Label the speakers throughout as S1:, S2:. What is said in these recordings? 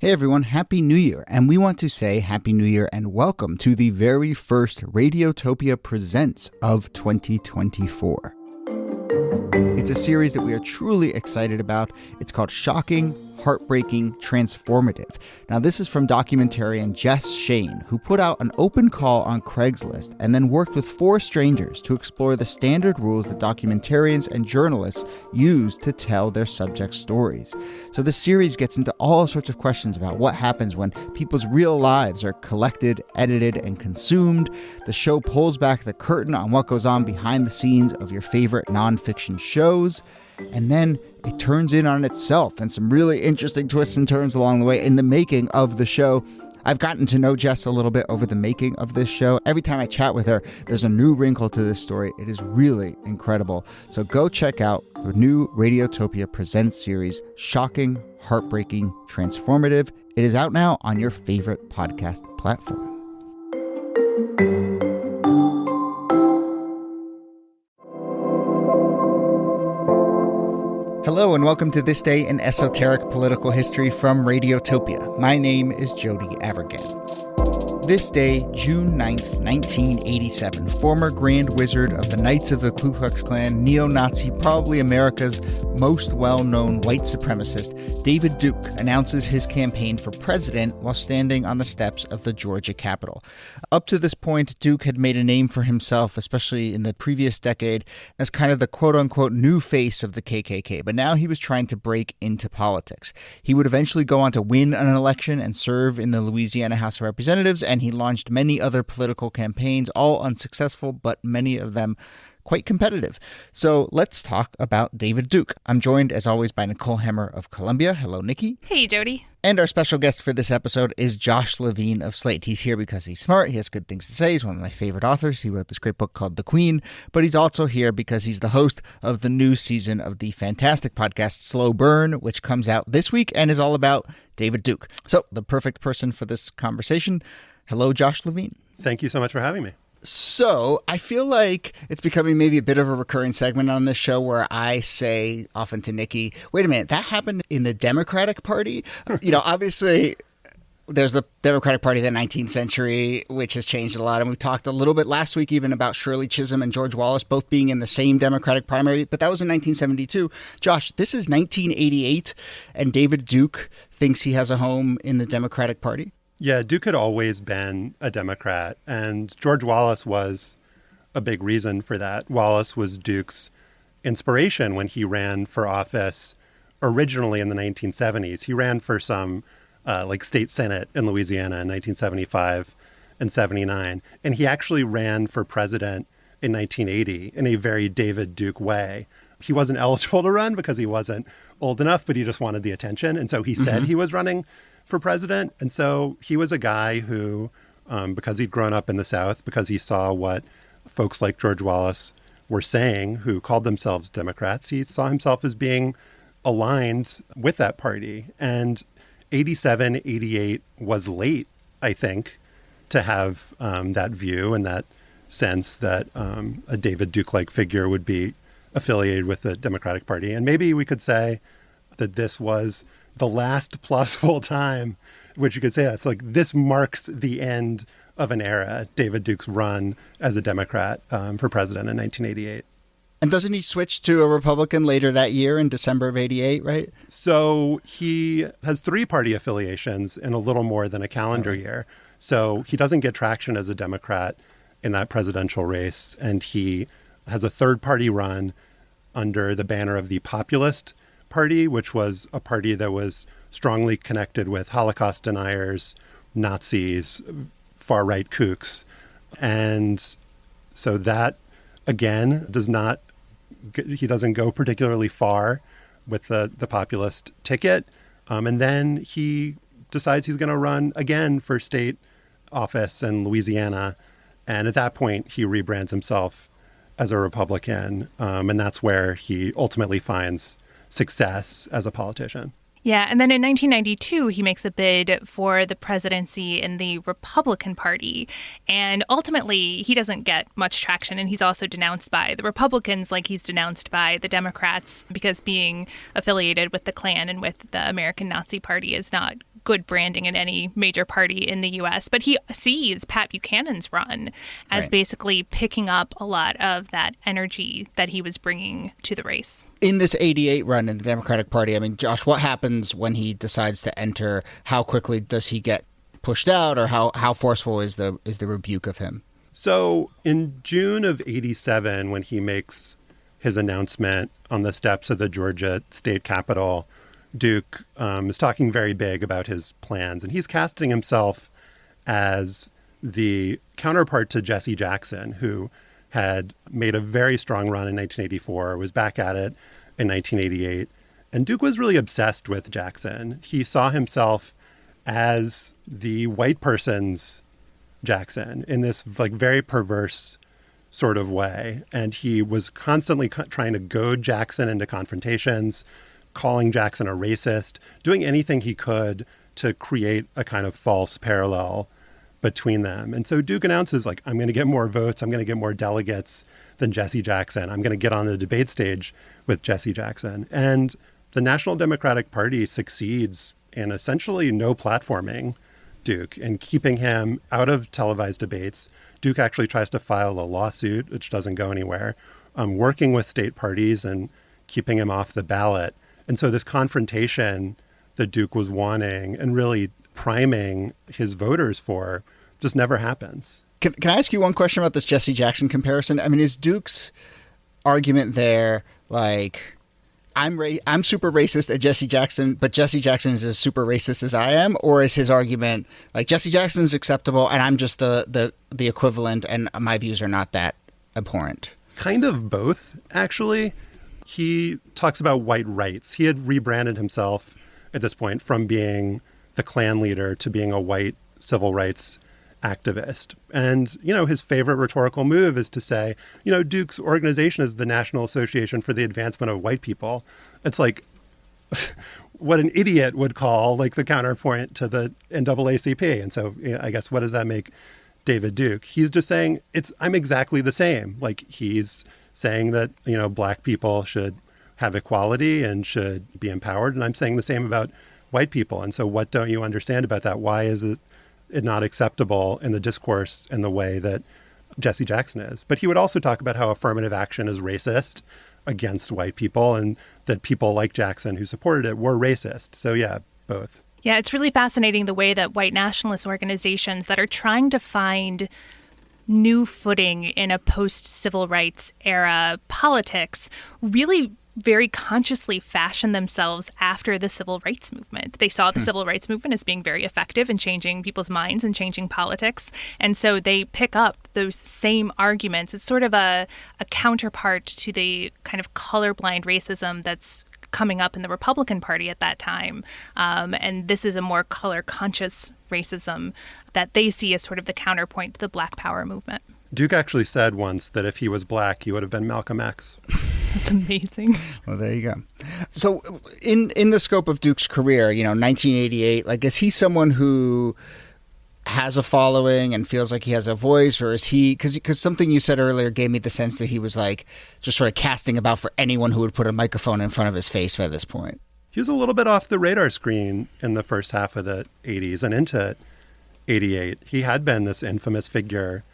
S1: Hey everyone, Happy New Year, and we want to say Happy New Year and welcome to the very first Radiotopia Presents of 2024. It's a series that we are truly excited about. It's called Shocking, Heartbreaking, Transformative. Now, this is from documentarian Jess Shane, who put out an open call on Craigslist and then worked with 4 strangers to explore the standard rules that documentarians and journalists use to tell their subject stories. So the series gets into all sorts of questions about what happens when people's real lives are collected, edited, and consumed. The show pulls back the curtain on what goes on behind the scenes of your favorite nonfiction shows. And then it turns in on itself and some really interesting twists and turns along the way in the making of the show. I've gotten to know Jess a little bit over the making of this show. Every time I chat with her, there's a new wrinkle to this story. It is really incredible. So go check out the new Radiotopia Presents series, Shocking, Heartbreaking, Transformative. It is out now on your favorite podcast platform. Hello and welcome to This Day in Esoteric Political History from Radiotopia. My name is Jody Avirgan. This day, June 9th, 1987, former Grand Wizard of the Knights of the Ku Klux Klan, neo-Nazi, probably America's most well-known white supremacist, David Duke, announces his campaign for president while standing on the steps of the Georgia Capitol. Up to this point, Duke had made a name for himself, especially in the previous decade, as kind of the quote-unquote new face of the KKK, but now he was trying to break into politics. He would eventually go on to win an election and serve in the Louisiana House of Representatives, and he launched many other political campaigns, all unsuccessful, but many of them quite competitive. So let's talk about David Duke. I'm joined, as always, by Nicole Hemmer of Columbia. Hello, Nikki.
S2: Hey, Jody.
S1: And our special guest for this episode is Josh Levin of Slate. He's here because he's smart. He has good things to say. He's one of my favorite authors. He wrote this great book called The Queen. But he's also here because he's the host of the new season of the fantastic podcast Slow Burn, which comes out this week and is all about David Duke. So the perfect person for this conversation. Hello, Josh Levin.
S3: Thank you so much for having me.
S1: So I feel like it's becoming maybe a bit of a recurring segment on this show where I say often to Nikki, wait a minute, that happened in the Democratic Party? Obviously there's the Democratic Party of the 19th century, which has changed a lot. And we talked a little bit last week even about Shirley Chisholm and George Wallace both being in the same Democratic primary, but that was in 1972. Josh, this is 1988 and David Duke thinks he has a home in the Democratic Party?
S3: Yeah, Duke had always been a Democrat, and George Wallace was a big reason for that. Wallace was Duke's inspiration when he ran for office originally in the 1970s. He ran for some state senate in Louisiana in 1975 and 79, and he actually ran for president in 1980 in a very David Duke way. He wasn't eligible to run because he wasn't old enough, but he just wanted the attention, and so he said he was running for president. And so he was a guy who, because he'd grown up in the South, because he saw what folks like George Wallace were saying, who called themselves Democrats, he saw himself as being aligned with that party. And 87, 88 was late, I think, to have that view and that sense that a David Duke-like figure would be affiliated with the Democratic Party. And maybe we could say that this was the last plausible time, which you could say that's like this marks the end of an era, David Duke's run as a Democrat for president in 1988.
S1: And doesn't he switch to a Republican later that year in December of 88, right?
S3: So he has 3 party affiliations in a little more than a calendar year. So he doesn't get traction as a Democrat in that presidential race. And he has a third party run under the banner of the Populist Party, which was a party that was strongly connected with Holocaust deniers, Nazis, far-right kooks. And so that, again, he doesn't go particularly far with the populist ticket. And then he decides he's going to run again for state office in Louisiana. And at that point, he rebrands himself as a Republican. And that's where he ultimately finds success as a politician.
S2: Yeah, and then in 1992, he makes a bid for the presidency in the Republican Party. And ultimately, he doesn't get much traction, and he's also denounced by the Republicans like he's denounced by the Democrats, because being affiliated with the Klan and with the American Nazi Party is not good branding in any major party in the U.S. But he sees Pat Buchanan's run as basically picking up a lot of that energy that he was bringing to the race.
S1: In this 88 run in the Democratic Party, I mean, Josh, what happens when he decides to enter? How quickly does he get pushed out, or how forceful is the rebuke of him?
S3: So in June of 87, when he makes his announcement on the steps of the Georgia state capitol, Duke is talking very big about his plans, and he's casting himself as the counterpart to Jesse Jackson, who had made a very strong run in 1984, was back at it in 1988. And Duke was really obsessed with Jackson. He saw himself as the white person's Jackson in this like very perverse sort of way. And he was constantly trying to goad Jackson into confrontations, calling Jackson a racist, doing anything he could to create a kind of false parallel between them. And so Duke announces, like, I'm going to get more votes, I'm going to get more delegates than Jesse Jackson. I'm going to get on the debate stage with Jesse Jackson. And the National Democratic Party succeeds in essentially no platforming Duke and keeping him out of televised debates. Duke actually tries to file a lawsuit, which doesn't go anywhere, working with state parties and keeping him off the ballot. And so this confrontation that Duke was wanting and really priming his voters for just never happens.
S1: Can I ask you one question about this Jesse Jackson comparison? I mean, is Duke's argument there like, I'm super racist at Jesse Jackson, but Jesse Jackson is as super racist as I am? Or is his argument like Jesse Jackson is acceptable and I'm just the equivalent and my views are not that abhorrent?
S3: Kind of both, actually. He talks about white rights. He had rebranded himself at this point from being the Klan leader to being a white civil rights activist. And, you know, his favorite rhetorical move is to say, you know, Duke's organization is the National Association for the Advancement of White People. It's like what an idiot would call like the counterpoint to the NAACP. And so, you know, I guess what does that make David Duke? He's just saying I'm exactly the same. Like he's saying that, you know, black people should have equality and should be empowered. And I'm saying the same about white people. And so what don't you understand about that? Why is it not acceptable in the discourse in the way that Jesse Jackson is? But he would also talk about how affirmative action is racist against white people and that people like Jackson who supported it were racist. So yeah, both.
S2: Yeah, it's really fascinating the way that white nationalist organizations that are trying to find new footing in a post-civil rights era politics really very consciously fashion themselves after the civil rights movement. They saw the civil rights movement as being very effective in changing people's minds and changing politics. And so they pick up those same arguments. It's sort of a counterpart to the kind of colorblind racism that's coming up in the Republican Party at that time. And this is a more color-conscious racism that they see as sort of the counterpoint to the Black Power movement.
S3: Duke actually said once that if he was black, he would have been Malcolm X.
S2: That's amazing.
S1: Well, there you go. So in the scope of Duke's career, you know, 1988, like, is he someone who has a following and feels like he has a voice, or is he, because something you said earlier gave me the sense that he was like just sort of casting about for anyone who would put a microphone in front of his face by this point?
S3: He was a little bit off the radar screen in the first half of the 80s and into 88. He had been this infamous figure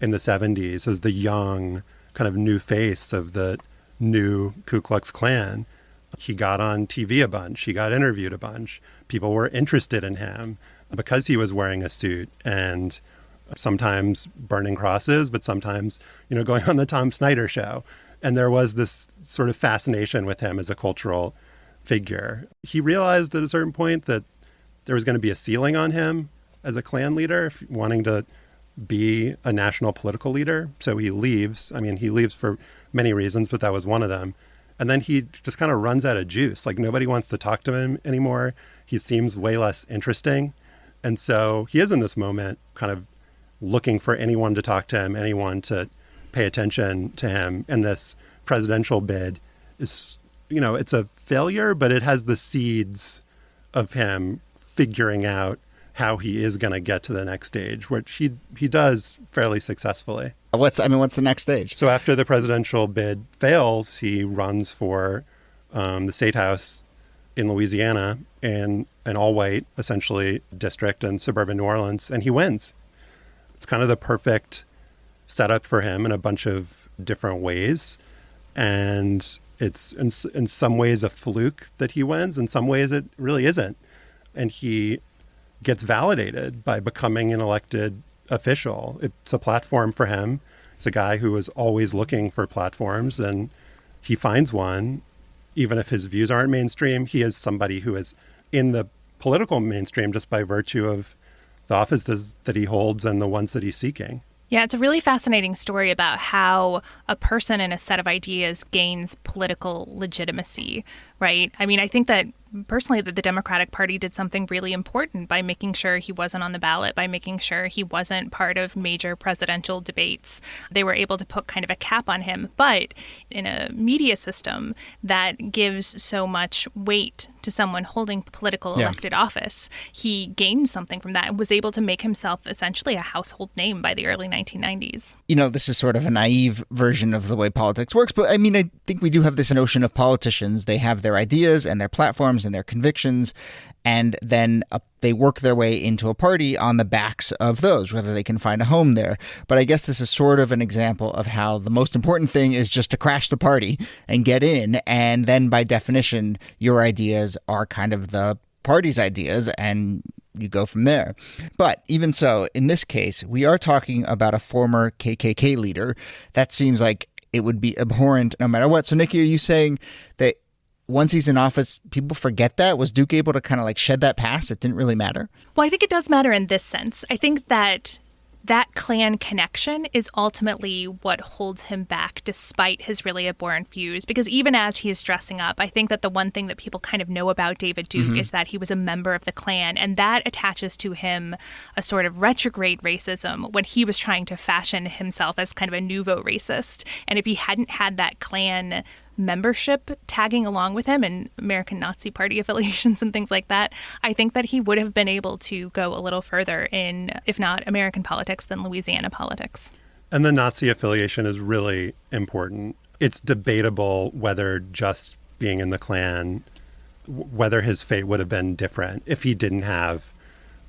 S3: in the 70s as the young kind of new face of the new Ku Klux Klan. He got on TV a bunch. He got interviewed a bunch. People were interested in him because he was wearing a suit and sometimes burning crosses, but sometimes, you know, going on the Tom Snyder show. And there was this sort of fascination with him as a cultural figure. He realized at a certain point that there was going to be a ceiling on him as a Klan leader, wanting to be a national political leader. So he leaves. I mean, he leaves for many reasons, but that was one of them. And then he just kind of runs out of juice. Like nobody wants to talk to him anymore. He seems way less interesting. And so he is in this moment kind of looking for anyone to talk to him, anyone to pay attention to him. And this presidential bid is, you know, it's a failure, but it has the seeds of him figuring out how he is going to get to the next stage, which he does fairly successfully.
S1: What's the next stage?
S3: So after the presidential bid fails, he runs for the state house in Louisiana in an all-white, essentially, district in suburban New Orleans, and he wins. It's kind of the perfect setup for him in a bunch of different ways. And it's in some ways a fluke that he wins. In some ways, it really isn't. And he gets validated by becoming an elected official. It's a platform for him. It's a guy who is always looking for platforms, and he finds one. Even if his views aren't mainstream, he is somebody who is in the political mainstream just by virtue of the offices that he holds and the ones that he's seeking.
S2: Yeah, it's a really fascinating story about how a person and a set of ideas gains political legitimacy, right? I mean, I think that personally that the Democratic Party did something really important by making sure he wasn't on the ballot, by making sure he wasn't part of major presidential debates. They were able to put kind of a cap on him. But in a media system that gives so much weight to someone holding political elected office, he gained something from that and was able to make himself essentially a household name by the early 1990s.
S1: You know, this is sort of a naive version of the way politics works, but I mean, I think we do have this notion of politicians. They have their ideas and their platforms and their convictions, and then they work their way into a party on the backs of those, whether they can find a home there. But I guess this is sort of an example of how the most important thing is just to crash the party and get in, and then by definition, your ideas are kind of the party's ideas, and you go from there. But even so, in this case, we are talking about a former KKK leader. That seems like it would be abhorrent no matter what. So, Nikki, are you saying that once he's in office, people forget that? Was Duke able to kind of like shed that past? It didn't really matter?
S2: Well, I think it does matter in this sense. I think that Klan connection is ultimately what holds him back despite his really abhorrent views. Because even as he is dressing up, I think that the one thing that people kind of know about David Duke is that he was a member of the Klan, and that attaches to him a sort of retrograde racism when he was trying to fashion himself as kind of a nouveau racist. And if he hadn't had that Klan membership tagging along with him and American Nazi Party affiliations and things like that, I think that he would have been able to go a little further in, if not American politics, then Louisiana politics.
S3: And the Nazi affiliation is really important. It's debatable whether just being in the Klan, whether his fate would have been different if he didn't have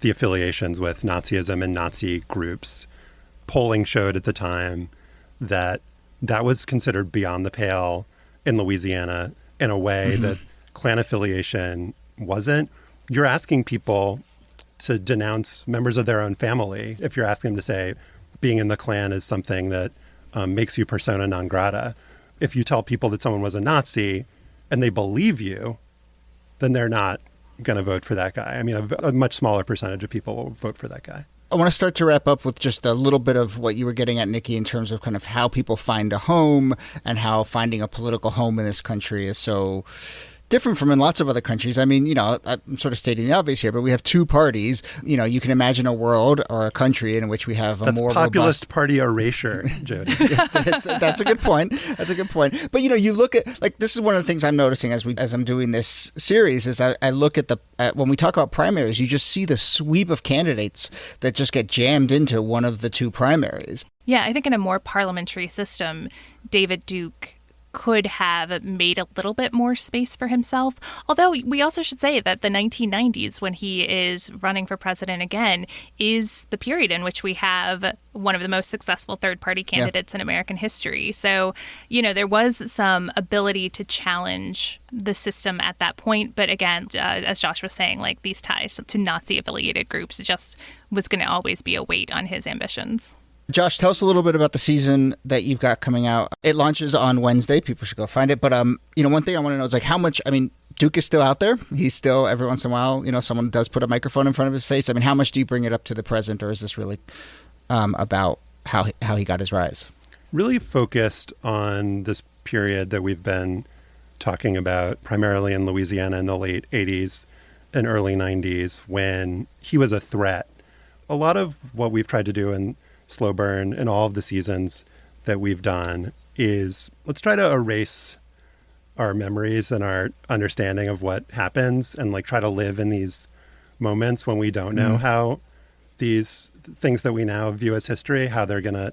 S3: the affiliations with Nazism and Nazi groups. Polling showed at the time that that was considered beyond the pale in Louisiana in a way that Klan affiliation wasn't. You're asking people to denounce members of their own family if you're asking them to say being in the Klan is something that makes you persona non grata. If you tell people that someone was a Nazi and they believe you, then they're not going to vote for that guy. I mean, a much smaller percentage of people will vote for that guy.
S1: I want to start to wrap up with just a little bit of what you were getting at, Nikki, in terms of kind of how people find a home and how finding a political home in this country is so different from in lots of other countries. I mean, you know, I'm sort of stating the obvious here, but we have two parties. You know, you can imagine a world or a country in which we have a more
S3: populist
S1: robust
S3: party erasure, Jody.
S1: That's a good point. That's a good point. But, you know, you look at, like, this is one of the things I'm noticing as I'm doing this series is I look at when we talk about primaries, you just see the sweep of candidates that just get jammed into one of the two primaries.
S2: Yeah, I think in a more parliamentary system, David Duke could have made a little bit more space for himself. Although we also should say that the 1990s, when he is running for president again, is the period in which we have one of the most successful third-party candidates in American history. So, you know, there was some ability to challenge the system at that point. But again, as Josh was saying, like these ties to Nazi-affiliated groups just was going to always be a weight on his ambitions.
S1: Josh, tell us a little bit about the season that you've got coming out. It launches on Wednesday. People should go find it. But, you know, one thing I want to know is, like, how much, I mean, Duke is still out there. He's still, every once in a while, you know, someone does put a microphone in front of his face. I mean, how much do you bring it up to the present, or is this really about how he got his rise? Really
S3: focused on this period that we've been talking about, primarily in Louisiana in the late 80s and early 90s, when he was a threat. A lot of what we've tried to do in Slow Burn and all of the seasons that we've done is let's try to erase our memories and our understanding of what happens and like try to live in these moments when we don't know how these things that we now view as history, how they're going to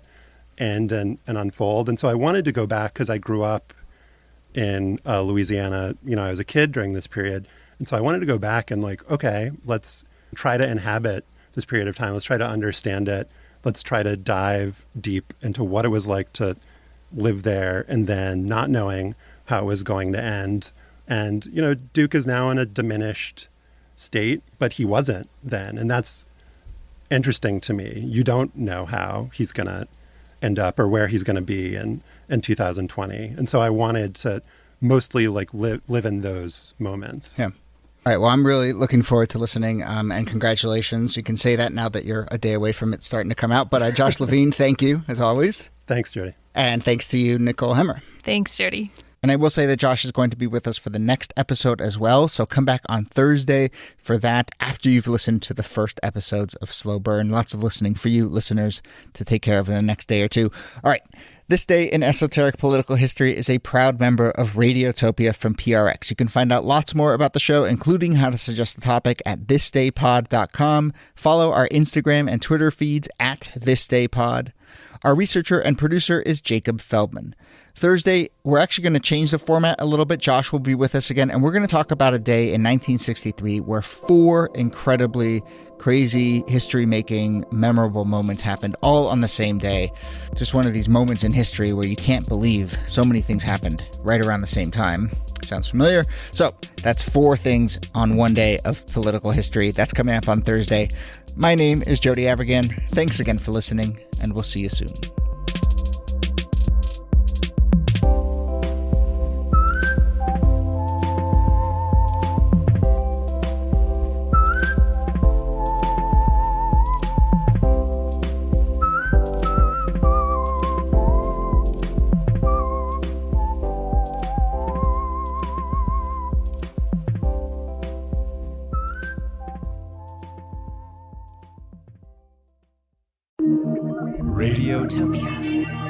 S3: end and unfold. And so I wanted to go back because I grew up in Louisiana. You know, I was a kid during this period, And so I wanted to go back and like, okay, let's try to inhabit this period of time. Let's try to understand it. Let's try to dive deep into what it was like to live there and then not knowing how it was going to end. And, you know, Duke is now in a diminished state, but he wasn't then. And that's interesting to me. You don't know how he's going to end up or where he's going to be in 2020. And so I wanted to mostly like live in those moments.
S1: Yeah. All right. Well, I'm really looking forward to listening, and congratulations. You can say that now that you're a day away from it starting to come out. But Josh Levin, thank you, as always.
S3: Thanks, Jody.
S1: And thanks to you, Nicole Hemmer.
S2: Thanks, Jody.
S1: And I will say that Josh is going to be with us for the next episode as well. So come back on Thursday for that after you've listened to the first episodes of Slow Burn. Lots of listening for you listeners to take care of in the next day or two. All right. This Day in Esoteric Political History is a proud member of Radiotopia from PRX. You can find out lots more about the show, including how to suggest a topic at thisdaypod.com. Follow our Instagram and Twitter feeds at thisdaypod. Our researcher and producer is Jacob Feldman. Thursday, we're actually going to change the format a little bit. Josh will be with us again, and we're going to talk about a day in 1963 where 4 incredibly crazy, history-making, memorable moments happened all on the same day. Just one of these moments in history where you can't believe so many things happened right around the same time. Sounds familiar? So that's 4 things on one day of political history. That's coming up on Thursday. My name is Jody Avirgan. Thanks again for listening, and we'll see you soon.
S4: Radiotopia.